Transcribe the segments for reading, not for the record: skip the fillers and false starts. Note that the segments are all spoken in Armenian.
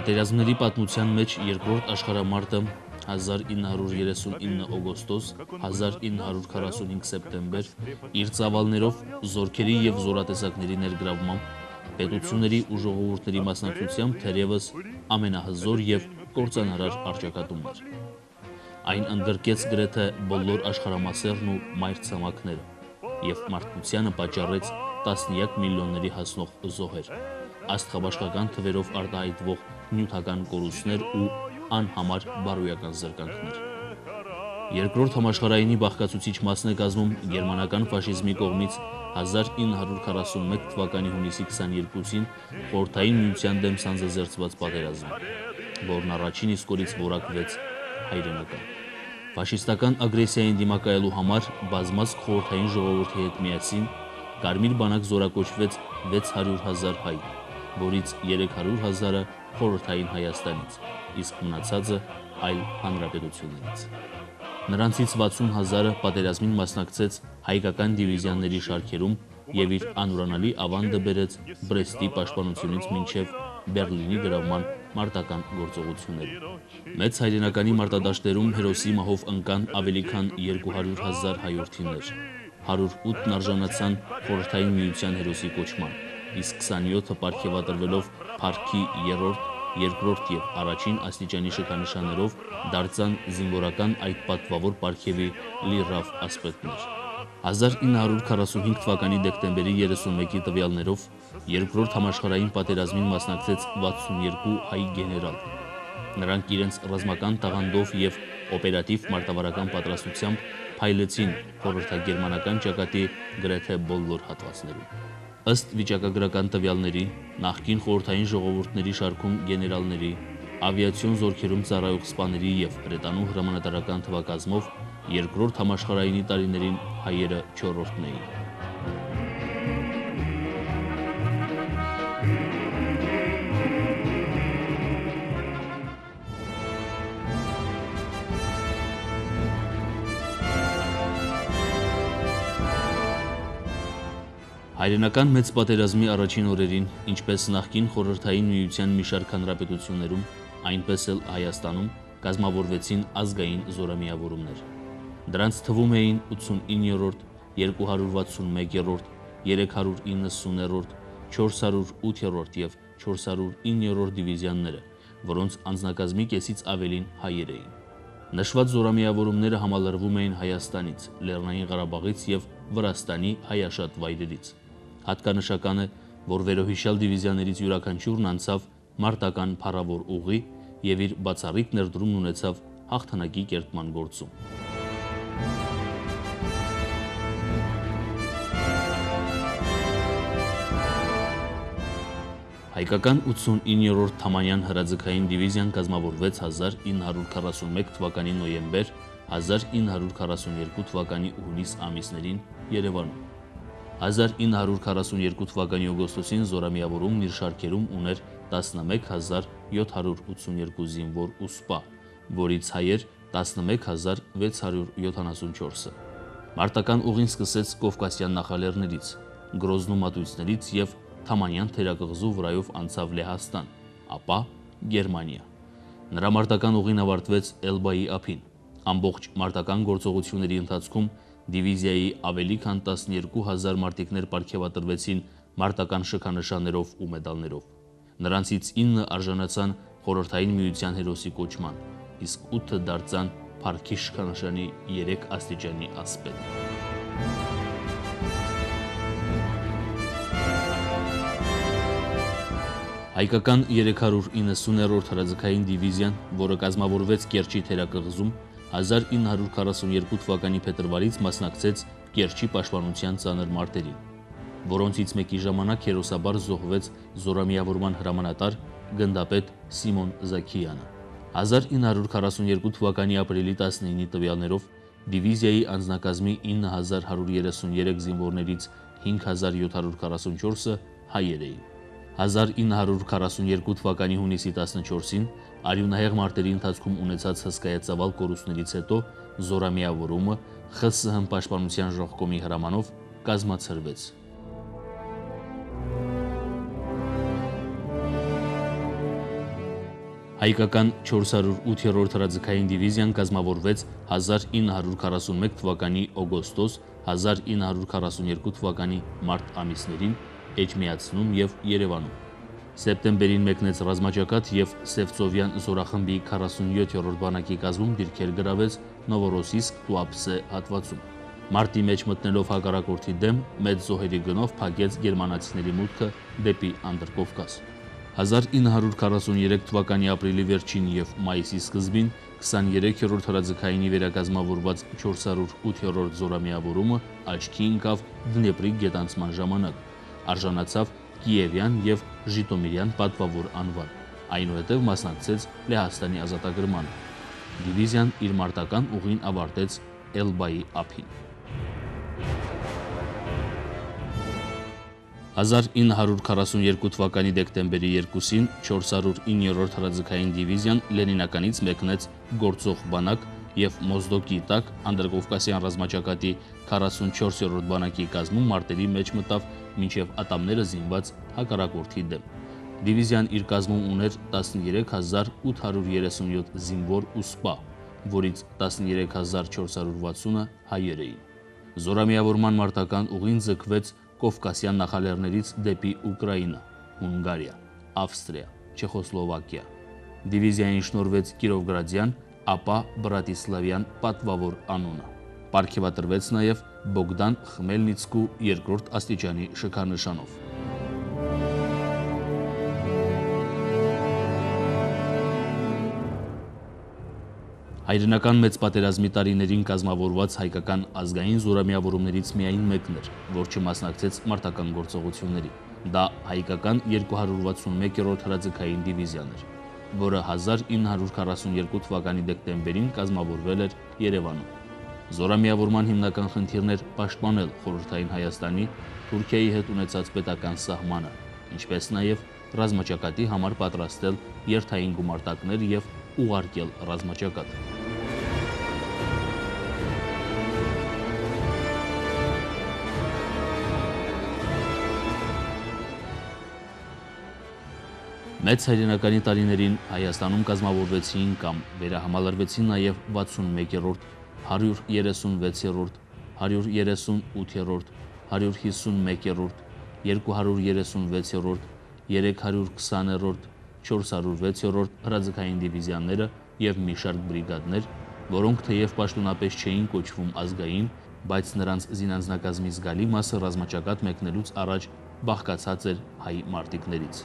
Պատերազմների պատմության մեջ երկրորդ աշխարհամարտը 1939 օգոստոս, 1945 սեպտեմբեր իր ծավալներով, զորքերի և զորատեսակների ներգրավմամբ, պետությունների ու ժողովուրդների մասնակցությամբ թերևս ամենահզոր և կործանարար առճակատումն էր։ Այն ընդգրկեց գրեթե բոլոր աշխարհամասերն ու մայրցամաքները և մարդկությանը պատճառեց տասնյակ միլիոնների հասնող զոհեր, աստղաբաշխական թվերով արտահայտվող նյութական կորուստներ ու անհամար բարոյական զրկանքներ։ Երկրորդ համաշխարհայինի բաղկացուցիչ մասն է կազմում գերմանական ֆաշիզմի կողմից 1941 թվականի հունիսի 22-ին Խորհրդային Միության դեմ սանձազերծված պատերազմը, որն առաջին իսկ օրից որակվեց հայրենական։ Ֆաշիստական ագրեսիային դիմակայելու համար բազմազգ խորհրդային ժողովրդի հետ միասին Կարմիր բանակ զորակոչվեց 600,000 հայ, որից 300,000-ը խորհրդային Հայաստանից, իսկ մնացածը այլ հանրապետություններից։ Նրանցից 60,000-ը պատերազմին մասնակցեց հայկական դիվիզիաների շարքերում և իր անուրանալի ավանդը բերեց Բրեստի պաշտպանությունից մինչև Բերլինի գրավման մարտական գործողություններում։ Մեծ հայրենականի մարտադաշտերում հերոսի մահով ընկան ավելի քան 200,000 հայրենիներ, 108-ն արժանացան Խորհրդային Միության հերոսի կոչման, իսկ 27-ը պարգևատրվելով փառքի 3-րդ, 2-րդ և առաջին աստիճանի շքանշաններով դարձան զինվորական այդ պատվավոր պարգևի լիռավ ասպետներ։ 1945 թվականի դեկտեմբերի 31-ի տվյալներով Երկրորդ համաշխարհային պատերազմին մասնակցեց 62 հայ գեներալ։ Նրանք իրենց ռազմական տաղանդով և օպերատիվ մարտավարական պատրաստությամբ փայլեցին խորհրդագերմանական ճակատի գրեթե բոլոր հատվածներում։ Ըստ վիճակագրական տվյալների, նախկին խորհրդային ժողովուրդների շարքում գեներալների, ավիացիոն զորքերում ծառայող սպաների և հրետանու հրամանատարական թվակազմով Երկրորդ համաշխարհայինի տարիներին հայերը 4-րդն էին։ Հայրենական մեծ պատերազմի առաջին օրերին, ինչպես նախկին Խորհրդային Միության մի շարք հանրապետություններում, այնպես էլ Հայաստանում կազմավորվեցին ազգային զորամիավորումներ։ Դրանց թվում էին 89-րդ, 261-րդ, 390-րդ, 408-րդ և 409-րդ դիվիզիաները, որոնց անձնակազմի կեսից ավելին հայեր էին։ Նշված զորամիավորումները համալրվում էին Հայաստանից, Լեռնային Ղարաբաղից և Վրաստանի հայաշատ վայրերից։ Հատկանշական է, որ վերոհիշյալ դիվիզիաներից յուրաքանչյուրն անցավ մարտական փառավոր ուղի և իր բացառիկ ներդրումն ունեցավ հաղթանակի կերտման գործում։ Հայկական 89-րդ Թամանյան հրաձգային դիվիզիան կազմավորվեց 1941 թվականի նոյեմբեր, 1942 թվականի հունիս ամիսներին Երևանում։ 1942 թվականի օգոստոսին զորամիավորումն իր շարքերում ուներ 11782 զինվոր ու սպա, որից հայեր 11674-ը։ Մարտական ուղին սկսեց Կովկասյան նախալեռներից, Գրոզնու մատույցներից և Թամանյան թերակղզու վրայով անցավ Լեհաստան, ապա Գերմանիա։ Նրա մարտական ուղին ավարտվեց Էլբայի ափին։ Ամբողջ մարտական գործողությունների ընթացքում դիվիզիայի ավելի քան 12,000 մարտիկներ պարգևատրվեցին մարտական շքանշաններով ու մեդալներով։ Նրանցից 9 արժանացան Խորհրդային Միության հերոսի կոչման, իսկ 8-ը դարձան փառքի շքանշանի 3 աստիճանի ասպետ։ Հայկական 390-րդ հրաձգային դիվիզիան, որը կազմավորվեց Կերչի թերակղզում, 1942 թվականի փետրվարից մասնակցեց Կերչի պաշտպանության ծանր մարտերին, որոնցից մեկի ժամանակ հերոսաբար զոհվեց զորամիավորման հրամանատար գնդապետ Սիմոն Զաքիյանը։ 1942 թվականի ապրիլի 19-ի տվյալներով դիվիզիայի անձնակազմի 9133 զինվորներից 5744-ը հայեր էին։ 1942 թվականի հունիսի 14-ին արյունահեղ մարտերի ընթացքում ունեցած հսկայածավալ կորուստներից հետո զորամիավորումը ԽՍՀՄ պաշտպանության ժողկոմի հրամանով կազմացրվեց։ Հայկական 408-րդ հրաձգային դիվիզիան կազմավորվեց 1941 թվականի օգոստոս, 1942 թվականի մարտ ամիսներին Էջմիածնում եւ Երևանում։ Սեպտեմբերին մեկնեց ռազմաճակատ եւ Սևծովյան զորախմբի 47-րդ բանակի կազմում դիրքեր գրավեց Նովորոսիսկ Տուապսե հատվածում։ Մարտի մեջ մտնելով հակառակորդի դեմ մեծ զոհերի գնով փակեց գերմանացիների մուտքը դեպի Անդրկովկաս։ 1943 թվականի ապրիլի վերջին եւ մայիսի սկզբին 23-րդ հրաձգայինի վերակազմավորված 408-րդ զորամիավորումը աչքի ընկավ Դնեպրի գետանցման ժամանակ, արժանացավ Կիևյան եւ Ժիտոմիրյան պատվավոր անվան, այնուհետև մասնակցեց Լեհաստանի ազատագրմանը։ Դիվիզիան իր մարտական ուղին ավարտեց Էլբայի ափին։ 1942 թվականի դեկտեմբերի 2-ին 409-րդ հրաձգային դիվիզիան Լենինականից մեկնեց գործող բանակ եւ Մոզդոկի տակ Անդրկովկասյան ռազմաճակատի 44-րդ բանակի կազմում մարտերի մեջ մտավ մինչև ատամները զինված հակառակորդի դեմ։ Դիվիզիան իր կազմում ուներ 13837 զինվոր ու սպա, որից 13460-ը հայեր էին։ Զորամիավորման մարտական ուղին ձգվեց Կովկասյան նախալեռներից դեպի Ուկրաինա, Հունգարիա, Ավստրիա, Չեխոսլովակիա։ Դիվիզիային շնորհվեց Կիրովգրադյան, ապա Բրատիսլավյան պատվավոր անունը։ Պարգևատրվեց նաև Բոգդան Խմելնիցկու երկրորդ աստիճանի շքանշանով։ Հայրենական մեծ պատերազմի տարիներին կազմավորված հայկական ազգային զորամիավորումներից միայն մեկն էր, որ չմասնակցեց մարտական գործողությունների։ Դա հայկական 261-րդ հրաձգային դիվիզիան էր, որը 1942 թվականի դեկտեմբերին կազմավորվել էր Երևանում։ Զորամիավորման հիմնական խնդիրն էր պաշտպանել խորհրդային Հայաստանի Թուրքիայի հետ ունեցած պետական սահմանը, ինչպես նաև ռազմաճակատի համար պատրաստել երթային գումարտակներ եւ ուղարկել ռազմաճակատ։ Մեծ հայրենականի տարիներին Հայաստանում կազմավորվեցին կամ վերահամալրվեցին նաև 61-րդ, 136-րդ, 138-րդ, 151-րդ, 236-րդ, 320-րդ, 406-րդ հրաձգային դիվիզիաները եւ մի շարք բրիգադներ, որոնք թեև պաշտոնապես չէին կոչվում ազգային, բայց նրանց զինանձնակազմի զգալի մասը ռազմաճակատ մեկնելուց առաջ բաղկացած էր հայ մարտիկներից։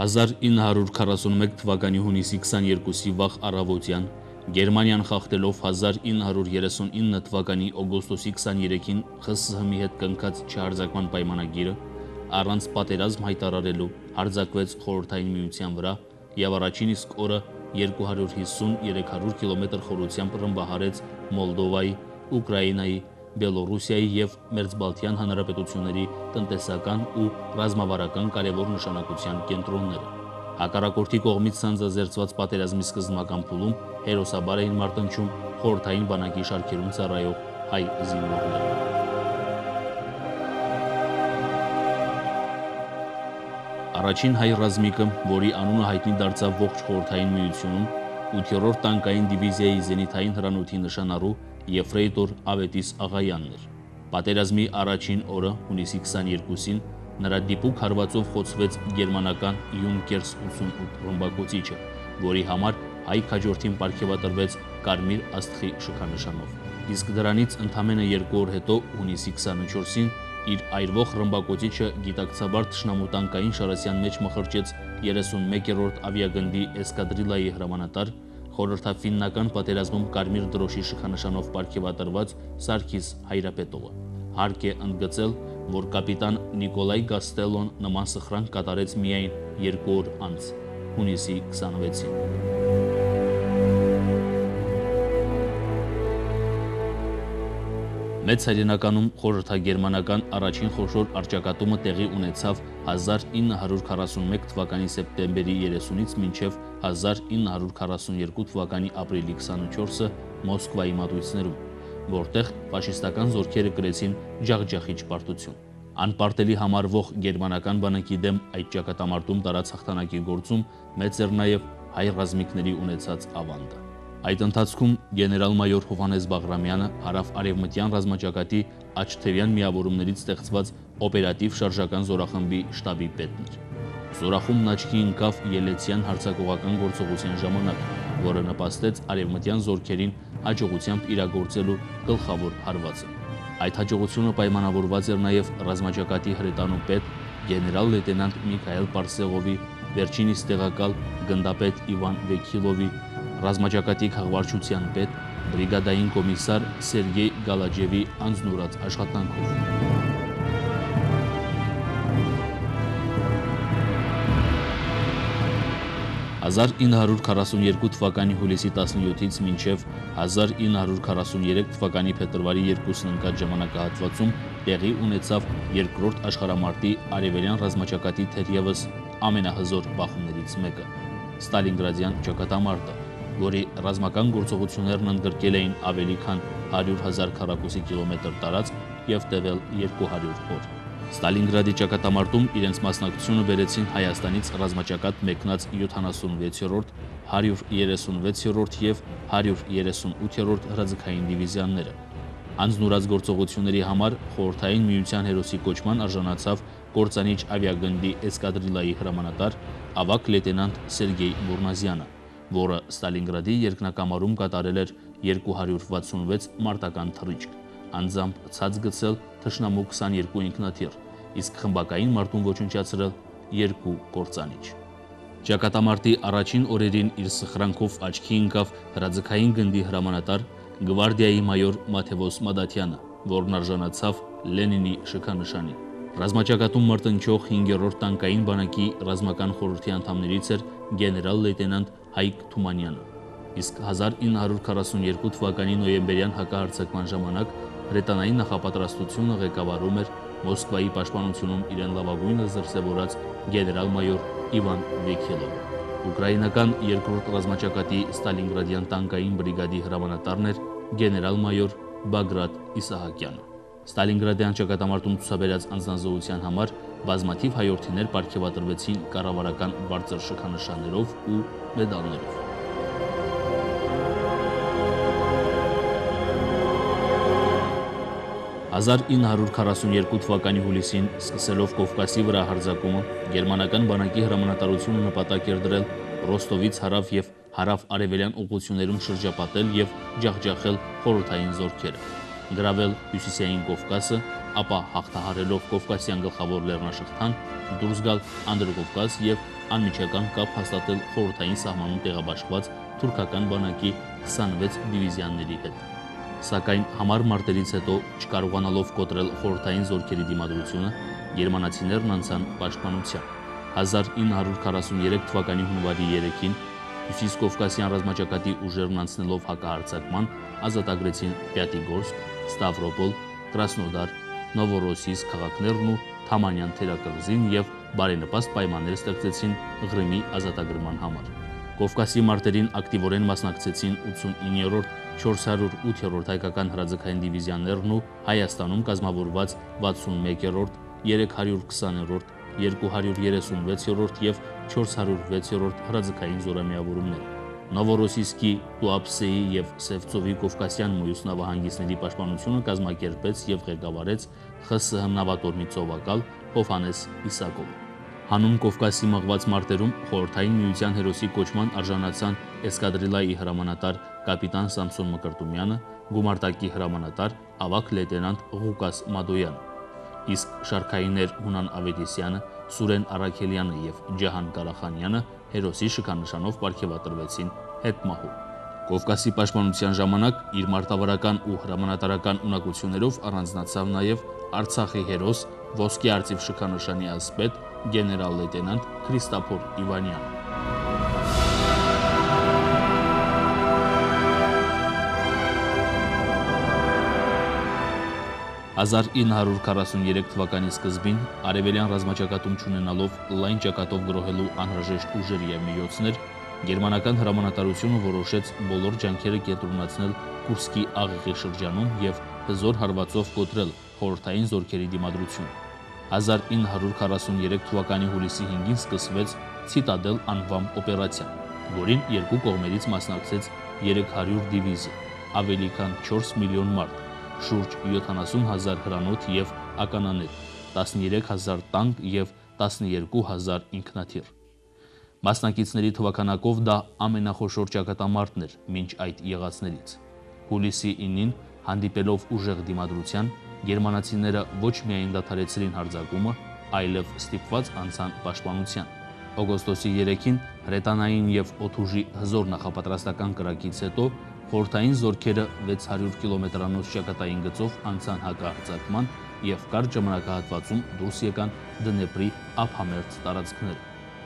«1941 թվականի հունիսի 22-ի վաղ առավոտյան Գերմանիան խախտելով 1939 թվականի օգոստոսի 23-ին ԽՍՀՄ-ի հետ կնքած չհարձակման պայմանագիրը առանց պատերազմ հայտարարելու հարձակվեց Խորհրդային Միության վրա եւ առաջին իսկ օրը 250-300 կիլոմետր խորությամբ ռմբահարեց Մոլդովայի, Ուկրաինայի, Բելոռուսիայի եւ Մերձբալթյան հանրապետությունների տնտեսական ու ռազմավարական կարևոր նշանակության կենտրոնները։ Հակառակորդի կողմից սանձազերծված պատերազմի սկզբնական փուլում հերոսաբար էին մարտնչում խորհրդային բանակի շարքերում ծառայող հայ զինվորները։ Առաջին հայ ռազմիկը, որի անունը հայտնի դարձավ ողջ խորհրդային միությունում, 8-րդ տանկային դիվիզիայի զենիթային հրանոթի նշանառու Եֆրեյտոր Ավետիս Աղայանն էր։ Պատերազմի առաջին օրը հունիսի 22-ին նրա դիպուկ հարվածով խոցվեց գերմանական Յունկերս 88 ռմբակոծիչը, որի համար հայ քաջորդին պարգևատրվեց Կարմիր աստղի շքանշանով։ Իսկ դրանից ընդամենը 2 օր հետո հունիսի 24-ին իր այրվող ռմբակոծիչը գիտակցաբար թշնամու տանկային շարասյան մեջ մխրճեց 31-րդ ավիագնդի էսկադրիլայի հրամանատար խորհրդաֆիննական պատերազմում Կարմիր դրոշի շքանշանով պարգևատրված Սարգիս Հայրապետովը։ Հարկ է ընդգծել, որ կապիտան Նիկոլայ Գաստելոն նման սխրանք կատարեց միայն 2 օր անց, հունիսի 26-ին։ Մեծ հայրենականում խորհրդագերմանական առաջին խոշոր առճակատումը տեղի ունեցավ 1941 թվականի սեպտեմբերի 30-ից մինչև 1942 թվականի ապրիլի 24-ը Մոսկվայի մատույցներում, որտեղ ֆաշիստական զորքերը կրեցին ջախջախիչ պարտություն։ Անպարտելի համարվող գերմանական բանակի դեմ այդ ճակատամարտում տարած հաղթանակի գործում մեծ էր նաև հայ ռազմիկների ունեցած ավանդը։ Այդ ընթացքում գեներալ-մայոր Հովհաննես Բաղրամյանը հարավ-արևմտյան ռազմաճակատի աչթևյան միավորումներից ստեղծված օպերատիվ շարժական զորախմբի շտաբի պետն էր։ Զորախումբն աչքի ընկավ Ելեցյան հարձակողական գործողության ժամանակ, որը նպաստեց արևմտյան զորքերին հաջողությամբ իրագործելու գլխավոր հարվածը։ Այդ հաջողությունը պայմանավորված էր նաև ռազմաճակատի հրետանու պետ գեներալ-լեյտենանտ Միքայել Պարսեղովի, վերջինիս տեղակալ գնդապետ Իվան Վեքիլովի, ռազմաճակատի քաղաքվարչության պետ բրիգադային կոմիսար Սերգեյ Գալաջևի անձնուրաց աշխատանքով։ 1942 թվականի հուլիսի 17-ից մինչև 1943 թվականի փետրվարի 2-ին ընկած ժամանակահատվածում տեղի ունեցավ երկրորդ աշխարհամարտի արևելյան ռազմաճակատի թերևս ամենահզոր բախումներից մեկը՝ Ստալինգրադյան ճակատամարտը, որի ռազմական գործողություններն ընդգրկել էին ավելի քան 100,000 քառակուսի կիլոմետր տարածք եւ տևել 200 օր։ Ստալինգրադի ճակատամարտում իրենց մասնակցությունը բերեցին Հայաստանից ռազմաճակատ մեկնած 76-րդ, 136-րդ եւ 138-րդ հրաձգային դիվիզիաները։ Անձնուրաց գործողությունների համար Խորհրդային Միության հերոսի կոչման արժանացավ կործանիչ ավիագնդի էսկադրիլայի հրամանատար ավագ լեյտենանտ Սերգեյ Բուրնազյանը, որը Ստալինգրադի երկնակամարում կատարել էր 266 մարտական թռիչք, անձամբ ցած գցել թշնամու 22 ինքնաթիռ, իսկ խմբակային մարտում ոչնչացրել 2 կործանիչ։ Ճակատամարտի առաջին օրերին իր սխրանքով աչքի ընկավ հրաձգային գնդի հրամանատար գվարդիայի մայոր Մաթևոս Մադաթյանը, որն արժանացավ Լենինի շքանշանին։ Ռազմաճակատում մարտնչող 5-րդ տանկային բանակի ռազմական խորհրդի անդամներից էր գեներալ-լեյտենանտ Հայկ Թումանյանը, իսկ 1942 թվականի նոյեմբերյան հակահարձակման ժամանակ հրետանային նախապատրաստությունը ղեկավարում էր Մոսկվայի պաշտպանությունում իրեն լավագույնս դրսևորած գեներալ-մայոր Իվան Վեքիլովը։ Ուկրաինական երկրորդ ռազմաճակատի Ստալինգրադյան տանկային բրիգադի հրամանատարն էր գեներալ-մայոր Բագրատ Իսահակյանը։ Ստալինգրադյան ճակատամարտում ցուցաբերած անձնազոհության համար բազմաթիվ հայորդիներ պարգևատրվեցին կառավարական բարձր շքանշաններով ու մեդալներով։ 1942 թվականի հուլիսին սկսելով Կովկասի վրա հարձակումը, գերմանական բանակի հրամանատարությունը նպատակ էր դրել Ռոստովից հարավ եւ հարավ-արևելյան ուղղություններում շրջապատել եւ ջախջախել խորհրդային զորքերը, գրավել հյուսիսային Կովկասը, ապա հաղթահարելով Կովկասյան գլխավոր լեռնաշղթան, դուրս գալ Անդրկովկաս եւ անմիջական կապ հաստատել խորհրդային սահմանում տեղաբաշխված թուրքական բանակի 26 դիվիզիաների հետ։ Սակայն համառ մարտերից հետո, չկարողանալով կոտրել խորհրդային զորքերի դիմադրությունը, գերմանացիներն անցան պաշտպանության։ 1943 թվականի հունվարի 3-ին Հյուսիս Կովկասյան ռազմաճակատի ուժերն անցնելով հակահարձակման, ազատագրեցին Պյատիգորսկ, Ստավրոպոլ, Կրասնոդար, Նովորոսիսկ քաղաքներն ու Թամանյան թերակղզին եւ բարենպաստ պայմաններ ստեղծեցին Ղրիմի ազատագրման համար։ Կովկասի մարտերին ակտիվորեն մասնակցեցին 89-րդ, 408-րդ հայկական հրաձգային դիվիզիաներն ու Հայաստանում կազմավորված 61-րդ, 320-րդ, 236-րդ եւ 406-րդ հրաձգային զորամիավորումները։ Նովորոսիսկի, Տուապսեի եւ Սևծովի Կովկասյան մյուս նավահանգիստների պաշտպանությունը կազմակերպեց եւ ղեկավարեց ԽՍՀՄ նավատորմի ծովակալ Հովհաննես Իսակովը։ Հանուն Կովկասի մղված մարտերում Խորհրդային Միության հերոսի կոչման արժանացան էսկադրիլայի հրամանատար կապիտան Սամսոն Մկրտումյանը, գումարտակի հրամանատար ավագ լեյտենանտ Ղուկաս Մադոյանը, իսկ շարքայիններ Հունան Ավետիսյանը, Սուրեն Արաքելյանը եւ Ջահան Կարախանյանը հերոսի շքանշանով պարգևատրվեցին հետմահու։ Կովկասի պաշտպանության ժամանակ իր մարտավարական ու հրամանատարական ունակություններով առանձնացավ նաև Արցախի հերոս ոսկե արծիվ շքանշանի ասպետ գեներալ-լեյտենանտ Քրիստափոր Իվանյանը։ 1943 թվականի սկզբին արևելյան ռազմաճակատում չունենալով լայն ճակատով գրոհելու անհրաժեշտ ուժեր և միջոցներ, գերմանական հրամանատարությունը որոշեց բոլոր ջանքերը կենտրոնացնել Կուրսկի աղեղի շրջանում և հզոր հարվածով կոտրել խորհրդային զորքերի դիմադրությունը։ 1943 թվականի հուլիսի 5-ին սկսվեց Ցիտադել անվամբ օպերացիան, որին երկու կողմերից մասնակցեց 300 դիվիզիա, ավելի քան 4 միլիոն մարդ, շուրջ 70,000 հրանոթ և ականաներ, 13,000 տանկ և 12,000 ինքնաթիռ։ Մասնակիցների թվականակով դա ամենախոշոր ճակատամարտն էր մինչ այդ եղածներից։ Հուլիսի 9-ին հանդիպելով ուժեղ դիմադրության, գերմանացիները ոչ միայն դադարեցրին հարձակումը, այլև ստիպված անցան պաշտպանության։ Օգոստոսի 3-ին հրետանային և օդուժի հզոր նախապատրաստական կրակից հետո խորհրդային զորքերը 600 կիլոմետրանոց ճակատային գծով անցան հակահարձակման և կարճ ժամանակահատվածում դուրս եկան Դնեպրի ափամերձ տարածքները։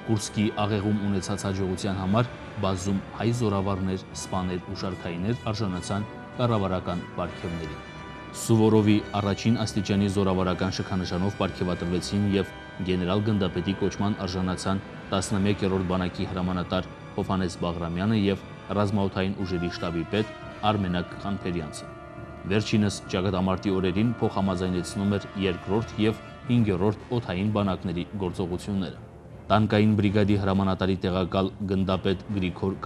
Կուրսկի աղեղում ունեցած հաջողության համար բազում հայ զորավարներ, սպաներ ու շարքայիններ արժանացան կառավարական պարգևների։ Սուվորովի առաջին աստիճանի զորավարական շքանշանով պարգևատրվեցին և գեներալ-գնդապետի կոչման արժանացան 11-րդ բանակի հրամանատար Հովհաննես Բաղրամյանը և ռազմաօդային ուժերի շտաբի պետ Արմենակ Խանփերյանցը։ Վերջինս ճակատամարտի օրերին փոխհամաձայնեցնում էր 2-րդ և 5-րդ օդային բանակների գործողությունները։ Տանկային բրիգադի հրամանատարի տեղակալ գնդապետ Գրիգոր